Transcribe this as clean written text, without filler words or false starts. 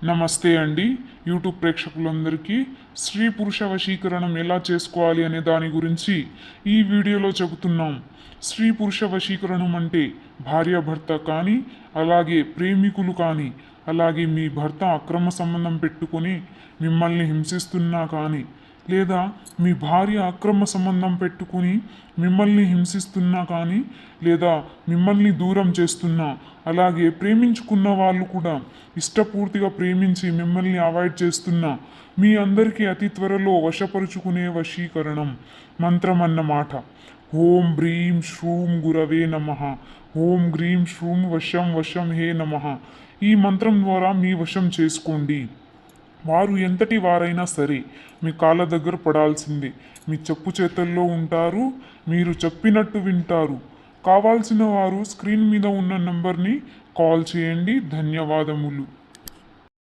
నమస్తే అండి. యూట్యూబ్ ప్రేక్షకులందరికీ స్త్రీ పురుష వశీకరణం ఎలా చేసుకోవాలి అనే దాని గురించి ఈ వీడియోలో చెబుతున్నాం. స్త్రీ పురుష వశీకరణం అంటే భార్యాభర్త కానీ, అలాగే ప్రేమికులు కానీ, అలాగే మీ భర్త అక్రమ సంబంధం పెట్టుకొని మిమ్మల్ని హింసిస్తున్నా కానీ, లేదా మీ భార్య అక్రమ సంబంధం పెట్టుకుని మిమ్మల్ని హింసిస్తున్నా కానీ, లేదా మిమ్మల్ని దూరం చేస్తున్నా, అలాగే ప్రేమించుకున్న వాళ్ళు కూడా ఇష్టపూర్తిగా ప్రేమించి మిమ్మల్ని అవాయిడ్ చేస్తున్నా, మీ అందరికీ అతి త్వరలో వశపరుచుకునే వశీకరణం మంత్రం అన్నమాట. ఓం హ్రీం శ్రూం గురవే నమః. ఓం హ్రీం శ్రూం వశం వశం హే నమః. ఈ మంత్రం ద్వారా మీ వశం చేసుకోండి. వారు ఎంతటి వారైనా సరే మీ కాళ్ళ దగ్గర పడాల్సిందే. మీ చెప్పు చేతల్లో ఉంటారు, మీరు చెప్పినట్టు వింటారు. కావాల్సిన వారు స్క్రీన్ మీద ఉన్న నంబర్ని కాల్ చేయండి. ధన్యవాదములు.